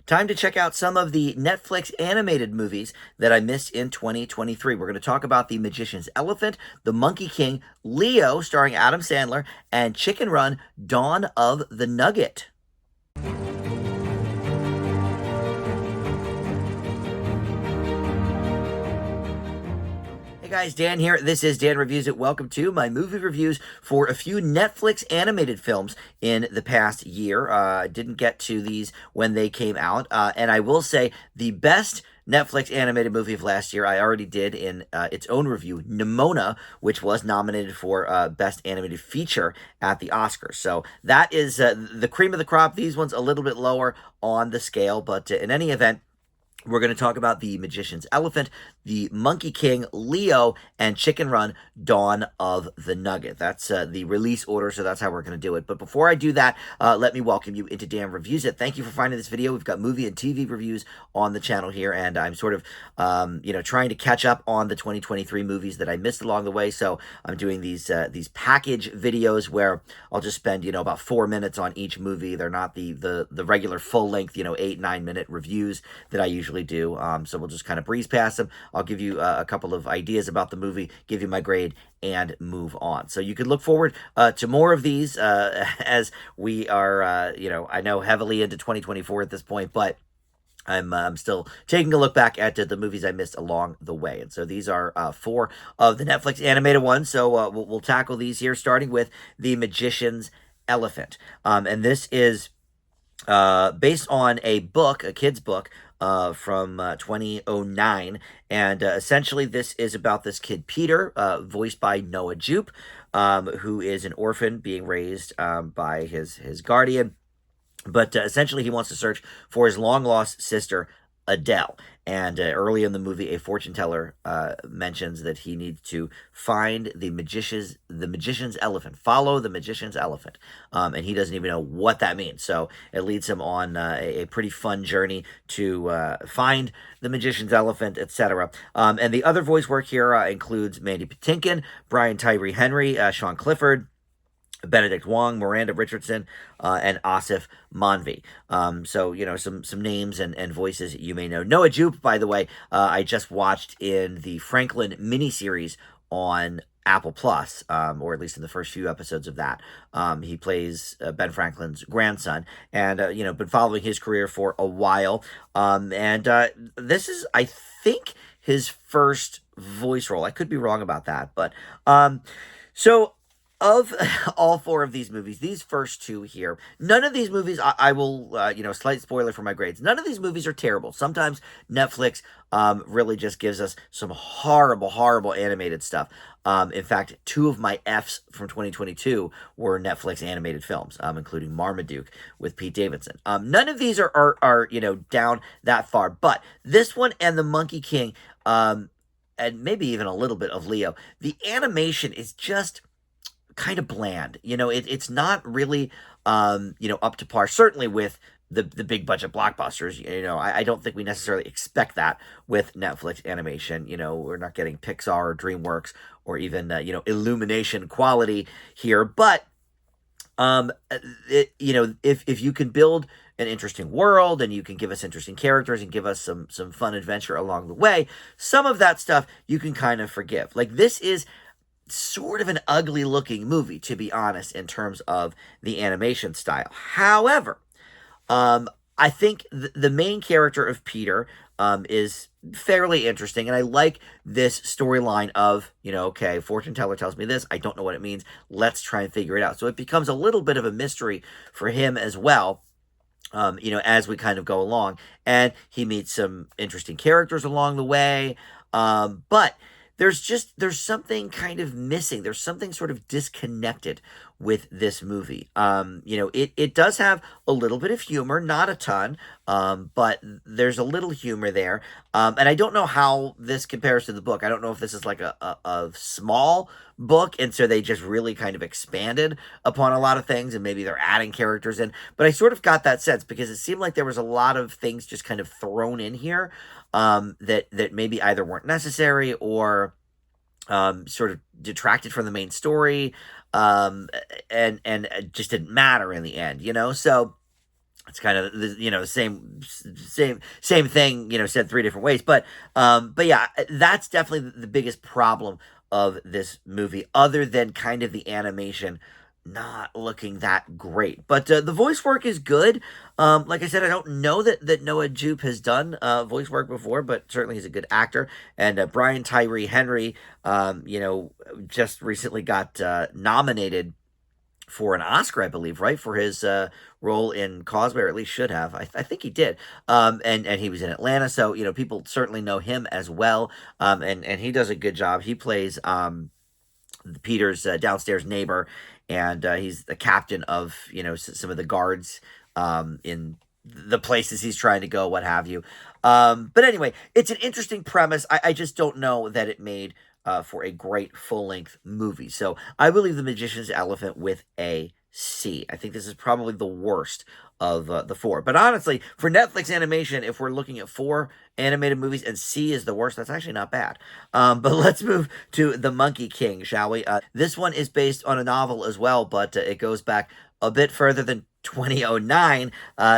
Time to check out some of the Netflix animated movies that I missed in 2023. We're going to talk about The Magician's Elephant, The Monkey King, Leo, starring Adam Sandler, and Chicken Run, Dawn of the Nugget. Hey guys, Dan here. This is Dan Reviews It. Welcome to my movie reviews for a few Netflix animated films in the past year. I didn't get to these when they came out, and I will say the best Netflix animated movie of last year I already did in its own review, Nimona, which was nominated for Best Animated Feature at the Oscars. So that is the cream of the crop. These ones a little bit lower on the scale, but in any event, we're going to talk about The Magician's Elephant, The Monkey King, Leo, and Chicken Run, Dawn of the Nugget. That's the release order, so that's how we're going to do it. But before I do that, let me welcome you into Dan Reviews It. Thank you for finding this video. We've got movie and TV reviews on the channel here, and I'm sort of, trying to catch up on the 2023 movies that I missed along the way. So I'm doing these package videos where I'll just spend, about 4 minutes on each movie. They're not the regular full-length, 8-9 minute reviews that I usually do. So we'll just kind of breeze past them. I'll give you a couple of ideas about the movie, give you my grade, and move on. So you can look forward to more of these as we are, I know heavily into 2024 at this point, but I'm still taking a look back at the movies I missed along the way. And so these are 4 of the Netflix animated ones. So we'll tackle these here, starting with The Magician's Elephant. And this is based on a book, a kid's book, from 2009, and essentially this is about this kid Peter, voiced by Noah Jupe, who is an orphan being raised by his guardian, but essentially he wants to search for his long-lost sister, Adele. And early in the movie, a fortune teller mentions that he needs to find the magician's elephant, follow the magician's elephant, and he doesn't even know what that means. So it leads him on a pretty fun journey to find the magician's elephant, etc. And the other voice work here includes Mandy Patinkin, Brian Tyree Henry, Sean Clifford, Benedict Wong, Miranda Richardson, and Asif Manvi. So, some names and voices you may know. Noah Jupe, by the way, I just watched in the Franklin miniseries on Apple Plus, or at least in the first few episodes of that. He plays Ben Franklin's grandson, and, been following his career for a while. And this is, I think, his first voice role. I could be wrong about that, but, so of all 4 of these movies, these first 2 here, none of these movies, I will, slight spoiler for my grades, none of these movies are terrible. Sometimes Netflix really just gives us some horrible, horrible animated stuff. In fact, 2 of my Fs from 2022 were Netflix animated films, including Marmaduke with Pete Davidson. None of these are down that far, but this one and The Monkey King, and maybe even a little bit of Leo, the animation is just kind of bland. It's not really, up to par, certainly with the big budget blockbusters. I don't think we necessarily expect that with Netflix animation. We're not getting Pixar or DreamWorks or even, Illumination quality here. But, if you can build an interesting world and you can give us interesting characters and give us some fun adventure along the way, some of that stuff you can kind of forgive. Like, this is sort of an ugly looking movie, to be honest, in terms of the animation style. However, I think the main character of Peter is fairly interesting, and I like this storyline of, okay, fortune teller tells me this, I don't know what it means, let's try and figure it out. So it becomes a little bit of a mystery for him as well, as we kind of go along, and he meets some interesting characters along the way, but there's something kind of missing. There's something sort of disconnected with this movie. It does have a little bit of humor, not a ton, but there's a little humor there. And I don't know how this compares to the book. I don't know if this is like a small book, and so they just really kind of expanded upon a lot of things, and maybe they're adding characters in. But I sort of got that sense because it seemed like there was a lot of things just kind of thrown in here that maybe either weren't necessary or sort of detracted from the main story, and just didn't matter in the end, So it's kind of the same thing, said three different ways. But yeah, that's definitely the biggest problem of this movie, other than kind of the animation not looking that great. But the voice work is good. Like I said, I don't know that Noah Jupe has done voice work before, but certainly he's a good actor. And Brian Tyree Henry, just recently got nominated for an Oscar, I believe, right, for his role in Causeway, or at least should have. I think he did. And he was in Atlanta, so people certainly know him as well. And he does a good job. He plays Peter's downstairs neighbor, and he's the captain of some of the guards in the places he's trying to go, what have you. But anyway, it's an interesting premise. I just don't know that it made for a great full-length movie. So I will leave The Magician's Elephant with a C. I think this is probably the worst of the four. But honestly, for Netflix animation, if we're looking at four animated movies and C is the worst, that's actually not bad. But let's move to The Monkey King, shall we? This one is based on a novel as well, but it goes back a bit further than 2009.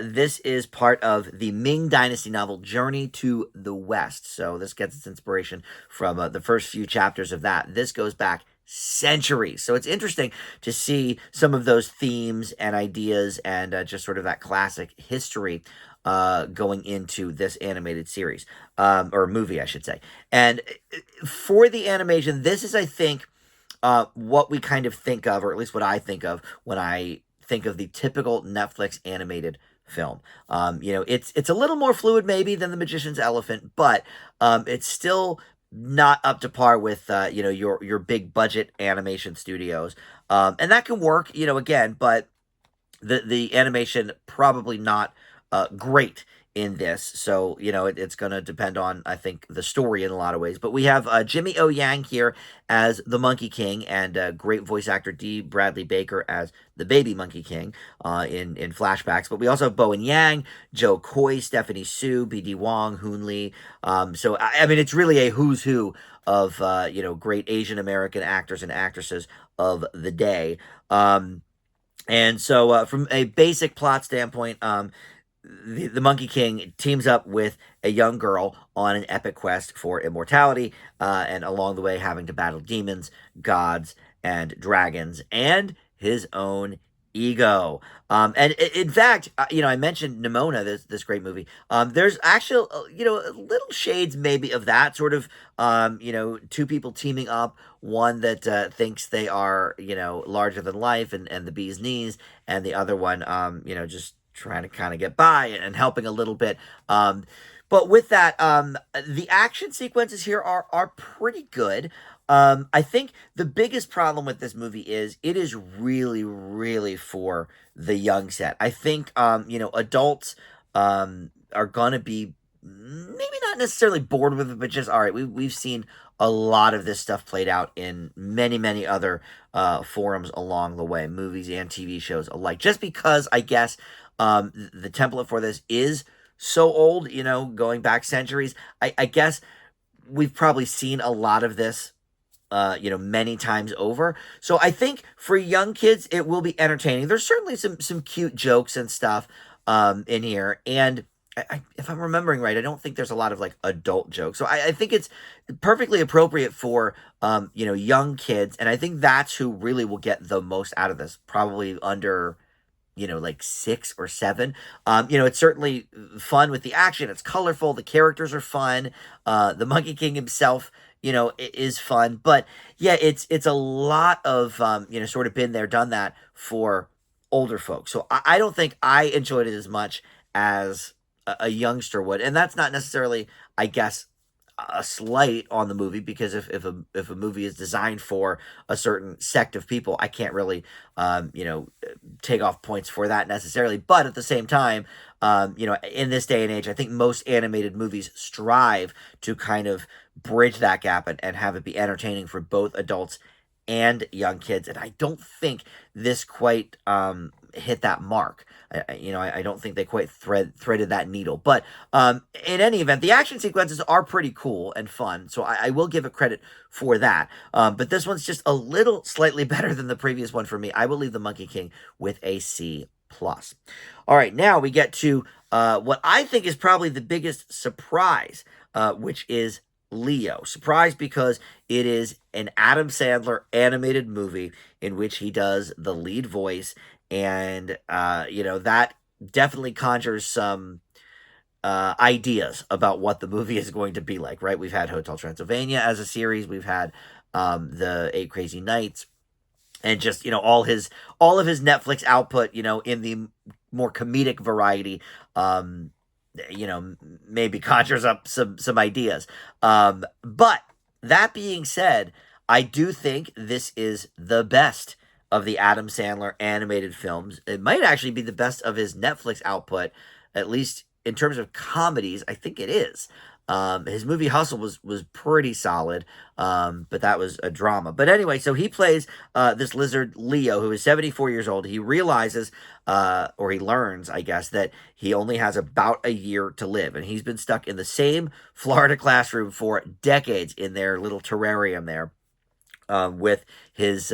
This is part of the Ming Dynasty novel Journey to the West. So this gets its inspiration from the first few chapters of that. This goes back centuries. So it's interesting to see some of those themes and ideas and just sort of that classic history going into this animated series, or movie, I should say. And for the animation, this is, I think, what we kind of think of, or at least what I think of when I think of the typical Netflix animated film. It's a little more fluid maybe than The Magician's Elephant, but it's still not up to par with your big budget animation studios. And that can work, again, but the animation probably not great in this. So, it's going to depend on, I think, the story in a lot of ways. But we have Jimmy O. Yang here as the Monkey King, and great voice actor D. Bradley Baker as the baby Monkey King in flashbacks. But we also have Bowen Yang, Joe Coy, Stephanie Su, B.D. Wong, Hoon Lee. So, I mean, it's really a who's who of, great Asian American actors and actresses of the day. And so, from a basic plot standpoint, the Monkey King teams up with a young girl on an epic quest for immortality, and along the way having to battle demons, gods, and dragons, and his own ego. And in fact, I mentioned Nimona, this great movie. There's actually, little shades maybe of that sort of, two people teaming up, one that thinks they are, larger than life and the bee's knees, and the other one, just trying to kind of get by and helping a little bit. But with that, the action sequences here are pretty good. I think the biggest problem with this movie is it is really, really for the young set. I think, adults are going to be maybe not necessarily bored with it, but just, all right, we've seen a lot of this stuff played out in many, many other forums along the way, movies and TV shows alike. Just because, I guess, the template for this is so old, going back centuries. I guess we've probably seen a lot of this, many times over. So I think for young kids, it will be entertaining. There's certainly some cute jokes and stuff in here. And if I'm remembering right, I don't think there's a lot of like adult jokes. So I think it's perfectly appropriate for, young kids. And I think that's who really will get the most out of this, probably under like 6 or 7. It's certainly fun with the action. It's colorful. The characters are fun. The Monkey King himself, is fun. But yeah, it's a lot of, sort of been there, done that for older folks. So I don't think I enjoyed it as much as a youngster would. And that's not necessarily, I guess, a slight on the movie, because if a movie is designed for a certain sect of people, I can't really take off points for that necessarily. But at the same time, in this day and age, I think most animated movies strive to kind of bridge that gap and have it be entertaining for both adults and young kids. And I don't think this quite hit that mark. I don't think they quite threaded that needle. But in any event, the action sequences are pretty cool and fun. So I will give it credit for that. But this one's just a little slightly better than the previous one for me. I will leave The Monkey King with a C Plus. All right, now we get to what I think is probably the biggest surprise, which is Leo. Surprise because it is an Adam Sandler animated movie in which he does the lead voice, and that definitely conjures some ideas about what the movie is going to be like. Right? We've had Hotel Transylvania as a series. We've had the Eight Crazy Nights, and just all of his Netflix output, in the more comedic variety, um, maybe conjures up some ideas. But that being said, I do think this is the best of the Adam Sandler animated films. It might actually be the best of his Netflix output, at least in terms of comedies. I think it is. His movie Hustle was pretty solid, but that was a drama. But anyway, so he plays this lizard Leo, who is 74 years old. He realizes, or he learns, I guess, that he only has about a year to live, and he's been stuck in the same Florida classroom for decades in their little terrarium there. With his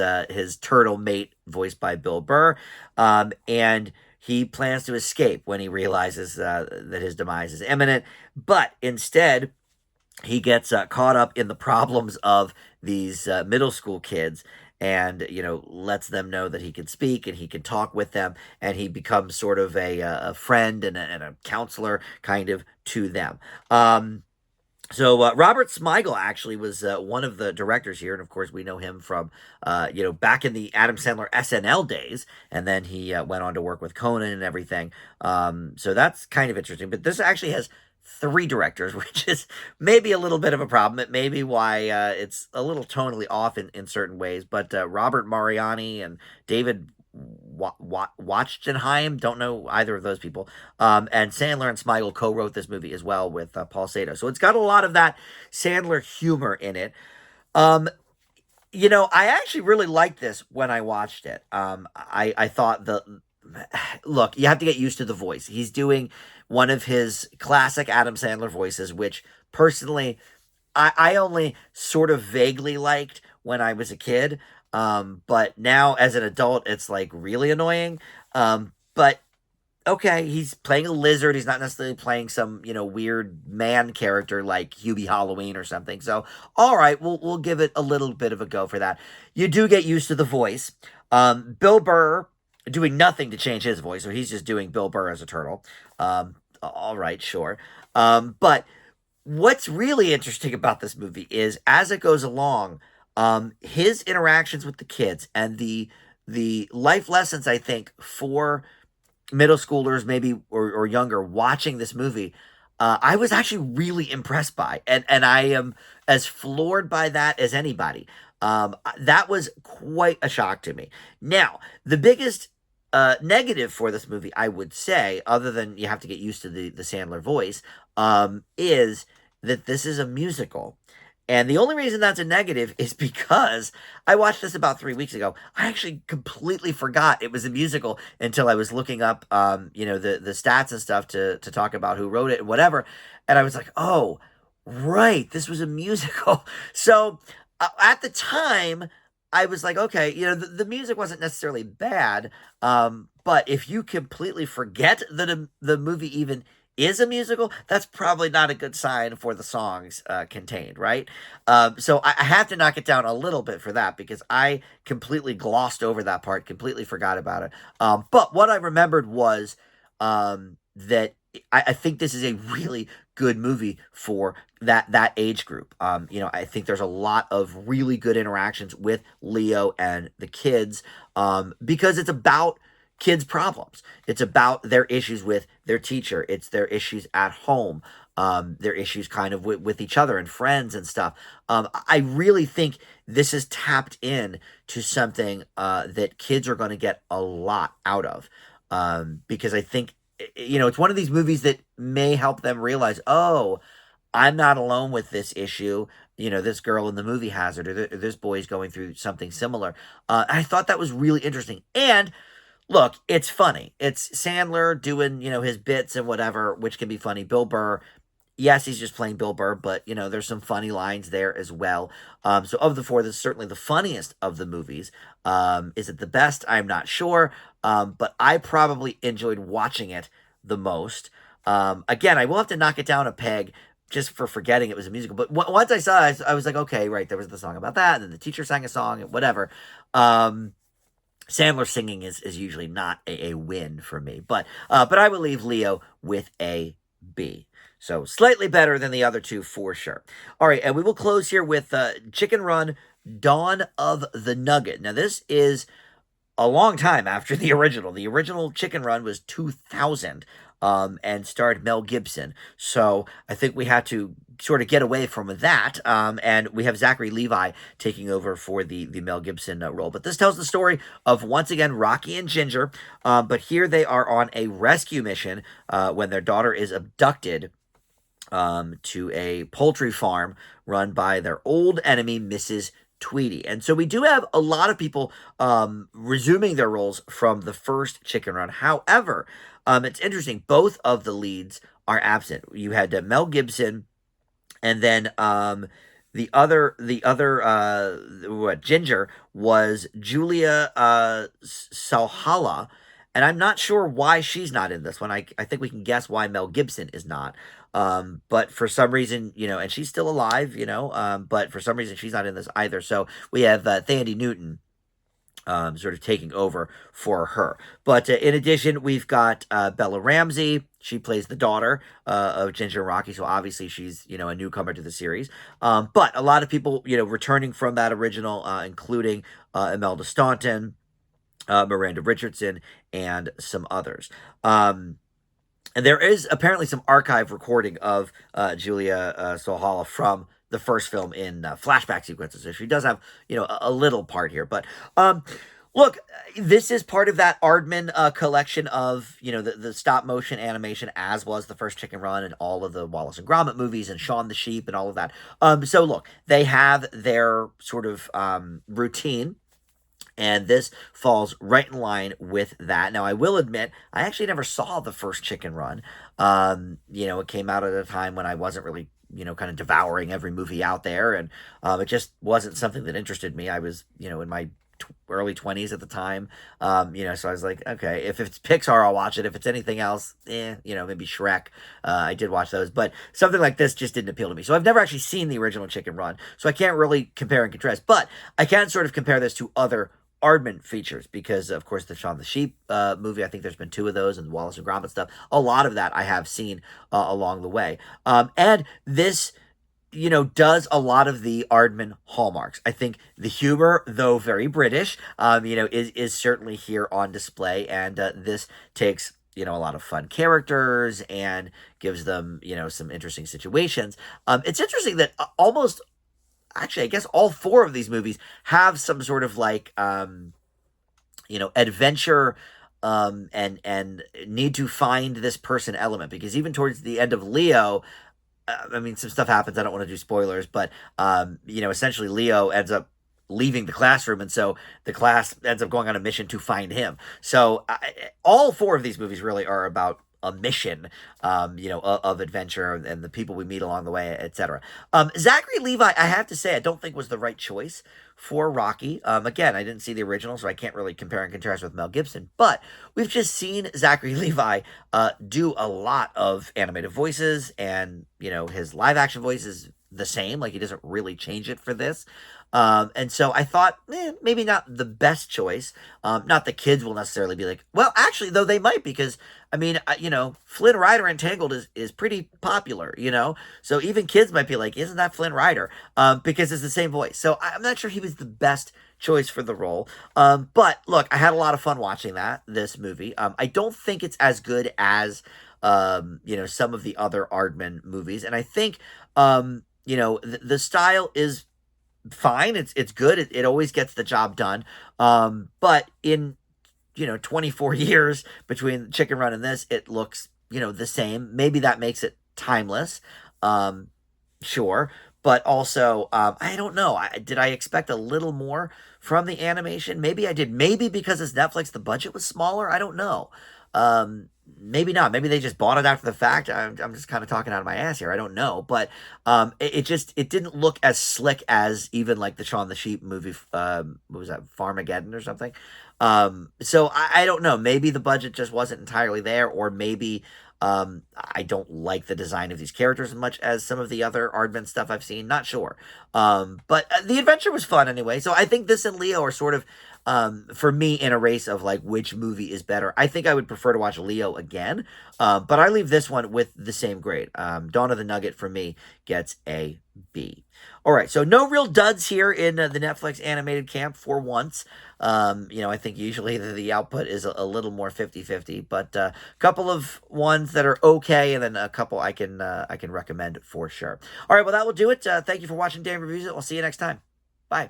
turtle mate, voiced by Bill Burr, and he plans to escape when he realizes that his demise is imminent. But instead, he gets caught up in the problems of these middle school kids, and lets them know that he can speak and he can talk with them, and he becomes sort of a friend and a counselor kind of to them. So Robert Smigel actually was one of the directors here, and of course we know him from back in the Adam Sandler SNL days, and then he went on to work with Conan and everything. So that's kind of interesting. But this actually has three directors, which is maybe a little bit of a problem. It may be why it's a little tonally off in certain ways. But Robert Mariani and David Wachtenheim, don't know either of those people. And Sandler and Smigel co-wrote this movie as well with Paul Sato. So it's got a lot of that Sandler humor in it. Um, I actually really liked this when I watched it. I thought look, you have to get used to the voice. He's doing one of his classic Adam Sandler voices, which personally I only sort of vaguely liked when I was a kid. But now as an adult, it's like really annoying. But okay, he's playing a lizard. He's not necessarily playing some, weird man character like Hubie Halloween or something. So, all right, we'll give it a little bit of a go for that. You do get used to the voice. Bill Burr doing nothing to change his voice, so he's just doing Bill Burr as a turtle. All right, sure. But what's really interesting about this movie is as it goes along, his interactions with the kids and the life lessons, I think, for middle schoolers maybe or younger watching this movie, I was actually really impressed by, and I am as floored by that as anybody. That was quite a shock to me. Now, the biggest negative for this movie, I would say, other than you have to get used to the Sandler voice, is that this is a musical. And the only reason that's a negative is because I watched this about 3 weeks ago. I actually completely forgot it was a musical until I was looking up, the stats and stuff to talk about who wrote it and whatever. And I was like, oh, right, this was a musical. So at the time, I was like, okay, the music wasn't necessarily bad, but if you completely forget that the movie even is a musical, that's probably not a good sign for the songs contained, right? So I have to knock it down a little bit for that because I completely glossed over that part, completely forgot about it. But what I remembered was that I think this is a really good movie for that age group. I think there's a lot of really good interactions with Leo and the kids, because it's about kids' problems. It's about their issues with their teacher. It's their issues at home. Their issues kind of with each other and friends and stuff. I really think this is tapped in to something that kids are going to get a lot out of, because I think it's one of these movies that may help them realize, oh, I'm not alone with this issue. This girl in the movie has it, or this boy's going through something similar. I thought that was really interesting. And look, it's funny. It's Sandler doing, his bits and whatever, which can be funny. Bill Burr Yes, he's just playing Bill Burr, but there's some funny lines there as well. So of the four, this is certainly the funniest of the movies. Is it the best? I'm not sure, but I probably enjoyed watching it the most. Again, I will have to knock it down a peg just for forgetting it was a musical. But once I saw it, I was like, okay, right, there was the song about that, and then the teacher sang a song, and whatever. Um, Sandler singing is usually not a win for me, but I will leave Leo with a B. So slightly better than the other two for sure. All right, and we will close here with Chicken Run, Dawn of the Nugget. Now this is a long time after the original. The original Chicken Run was 2000 and starred Mel Gibson. So I think we had to sort of get away from that. And we have Zachary Levi taking over for the Mel Gibson role. But this tells the story of, once again, Rocky and Ginger. But here they are on a rescue mission when their daughter is abducted to a poultry farm run by their old enemy, Mrs. Tweety. And so we do have a lot of people resuming their roles from the first Chicken Run. However, it's interesting. Both of the leads are absent. You had Mel Gibson, and then the other Ginger was Julia Salhala, and I'm not sure why she's not in this one. I think we can guess why Mel Gibson is not. But for some reason, and she's still alive, but for some reason she's not in this either. So we have Thandie Newton sort of taking over for her. But in addition, we've got Bella Ramsey. She plays the daughter of Ginger and Rocky, so obviously she's a newcomer to the series. But a lot of people returning from that original, including Imelda Staunton, Miranda Richardson, and some others. And there is apparently some archive recording of Julia Sohala from the first film in flashback sequences. So she does have, a little part here. But look, this is part of that Aardman collection of, the stop motion animation, as was the first Chicken Run and all of the Wallace and Gromit movies and Shaun the Sheep and all of that. So look, they have their sort of routine. And this falls right in line with that. Now, I will admit, I actually never saw the first Chicken Run. It came out at a time when I wasn't really, kind of devouring every movie out there. And it just wasn't something that interested me. I was, in my early 20s at the time. So I was like, okay, if it's Pixar, I'll watch it. If it's anything else, maybe Shrek. I did watch those, but something like this just didn't appeal to me. So I've never actually seen the original Chicken Run, so I can't really compare and contrast, but I can sort of compare this to other Aardman features, because of course the Shaun the Sheep movie, I think there's been two of those, and the Wallace and Gromit stuff, a lot of that I have seen along the way. And this does a lot of the Aardman hallmarks. I think the humor, though very British, is certainly here on display, and this takes a lot of fun characters and gives them some interesting situations. It's interesting that almost, actually, I guess all four of these movies have some sort of like adventure and need to find this person element, because even towards the end of Leo, some stuff happens. I don't want to do spoilers, but essentially Leo ends up leaving the classroom, and so the class ends up going on a mission to find him. So all four of these movies really are about a mission, of adventure and the people we meet along the way, etc. Zachary Levi, I have to say, I don't think was the right choice for Rocky. Again, I didn't see the original, so I can't really compare and contrast with Mel Gibson, but we've just seen Zachary Levi do a lot of animated voices, and, his live action voice is the same, like he doesn't really change it for this. And so I thought, maybe not the best choice. Not the kids will necessarily be like, well, actually, though they might, because, Flynn Rider and Tangled is pretty popular, so even kids might be like, isn't that Flynn Rider? Because it's the same voice. So I'm not sure he was the best choice for the role. But look, I had a lot of fun watching this movie. I don't think it's as good as, some of the other Aardman movies. And I think, the style is fine. It's good. It always gets the job done. But in 24 years between Chicken Run and this, it looks the same. Maybe that makes it timeless. Sure, but also I don't know. Did I expect a little more from the animation? Maybe I did. Maybe because it's Netflix, the budget was smaller. I don't know. maybe not. Maybe they just bought it after the fact. I'm just kind of talking out of my ass here. I don't know, but it didn't look as slick as even like the Shaun the Sheep movie. What was that, Farmageddon or something? So I don't know. Maybe the budget just wasn't entirely there, or maybe I don't like the design of these characters as much as some of the other Aardman stuff I've seen. Not sure. But the adventure was fun anyway. So I think this and Leo are sort of for me in a race of like which movie is better. I think I would prefer to watch Leo again, but I leave this one with the same grade. Dawn of the Nugget for me gets a B. All right, so no real duds here in the Netflix animated camp for once. I think usually the output is a little more 50-50, but a couple of ones that are okay, and then a couple I can recommend for sure. All right, well, that will do it. Thank you for watching Dan Reviews It. We'll see you next time. Bye.